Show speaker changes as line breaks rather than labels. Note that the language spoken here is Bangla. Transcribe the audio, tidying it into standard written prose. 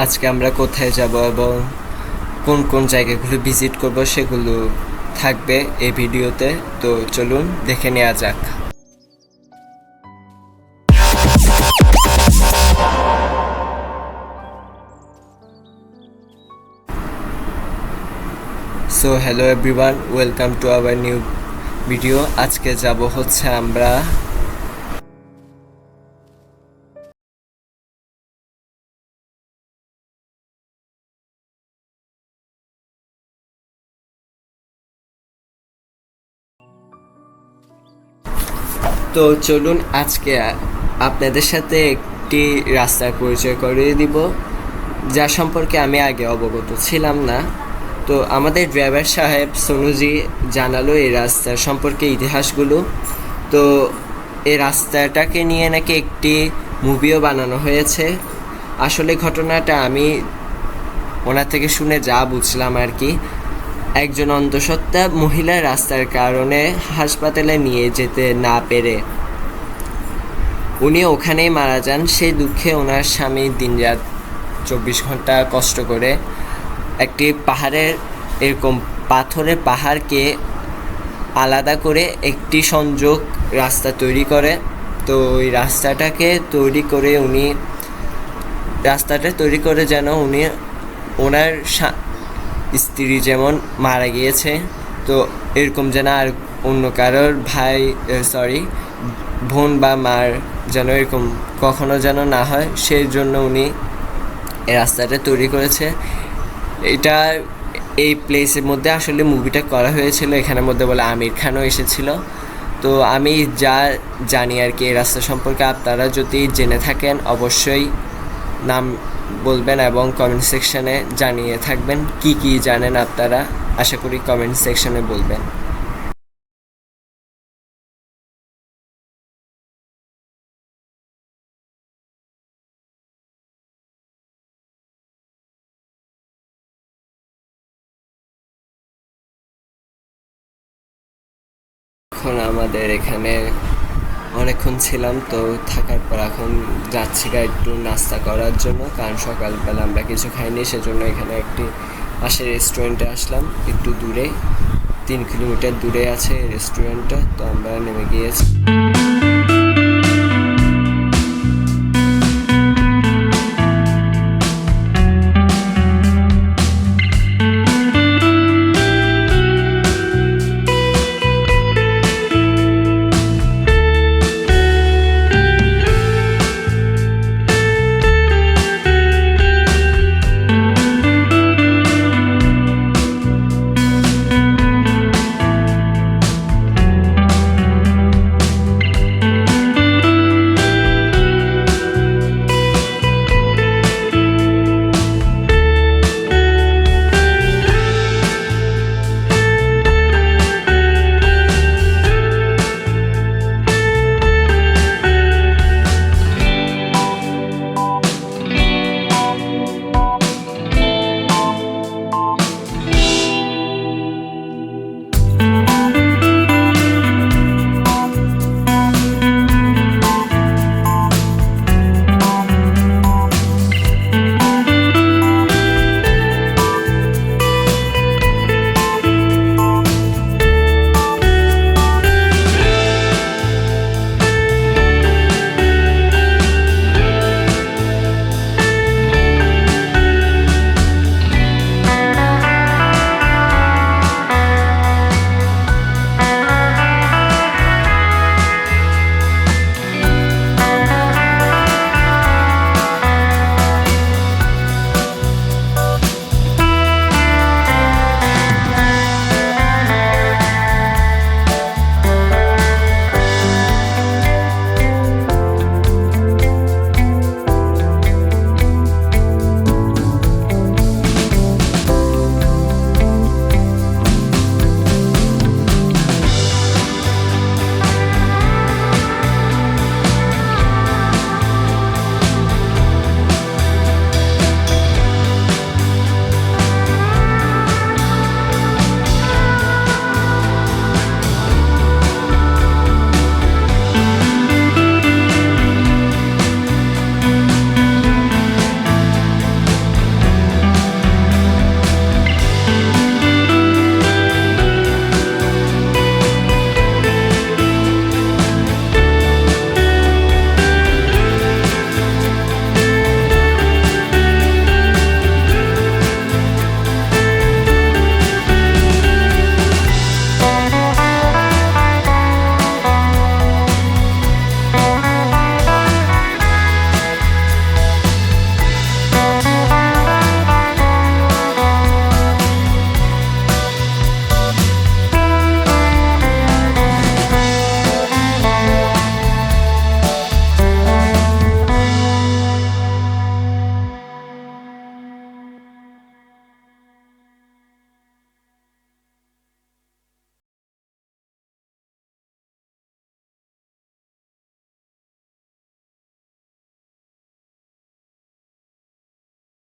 আজকে আমরা কোথায় যাব এবং কোন কোন জায়গাগুলো ভিজিট করব সেগুলো থাকবে এই ভিডিওতে। তো চলুন দেখে নেওয়া যাক। So hello everyone, welcome to our new video. আজকে যাব হচ্ছে আমরা তো চলুন আজকে আপনাদের সাথে একটি রাস্তার পরিচয় করিয়ে দিব, যা সম্পর্কে আমি আগে অবগত ছিলাম না। তো আমাদের ড্রাইভার সাহেব সোনুজি জানালো এই রাস্তার সম্পর্কে ইতিহাসগুলো। তো এই রাস্তাটাকে নিয়ে নাকি একটি মুভিও বানানো হয়েছে। আসলে ঘটনাটা আমি ওনার থেকে শুনে যা বুঝলাম আর কি, একজন অন্তঃসত্ত্বা মহিলা রাস্তার কারণে হাসপাতালে নিয়ে যেতে না পেরে উনি ওখানেই মারা যান। সেই দুঃখে ওনার স্বামী দিনরাত 24 ঘন্টা কষ্ট করে একটি পাহাড়ের এরকম পাথরের পাহাড়কে আলাদা করে একটি সংযোগ রাস্তা তৈরি করে। তো ওই রাস্তাটা তৈরি করে যেন উনি ওনার স্ত্রী যেমন মারা গিয়েছে, তো এরকম যেন আর অন্য কারোর বোন বা মার যেন এরকম কখনো যেন না হয়, সেই জন্য উনি এই রাস্তাটা তৈরি করেছে। এটা এই প্লেসের মধ্যে আসলে মুভিটা করা হয়েছিল, এখানের মধ্যে বলে আমির খানও এসেছিল। তো আমি যা জানি আর কি এই রাস্তা সম্পর্কে, আপনারা যদি জেনে থাকেন অবশ্যই নাম বলবেন এবং কমেন্ট সেকশনে জানিয়ে থাকবেন কি কি জানেন আপনারা। আশা করি কমেন্ট সেকশনে বলবেন। এখন আমাদের এখানে অনেকক্ষণ ছিলাম, তো থাকার পর এখন যাচ্ছি একটু নাস্তা করার জন্য, কারণ সকালবেলা আমরা কিছু খাইনি, সেজন্য এখানে একটি পাশের রেস্টুরেন্টে আসলাম। একটু দূরে 3 কিলোমিটার দূরে আছে এই রেস্টুরেন্টটা, তো আমরা নেমে গিয়েছি।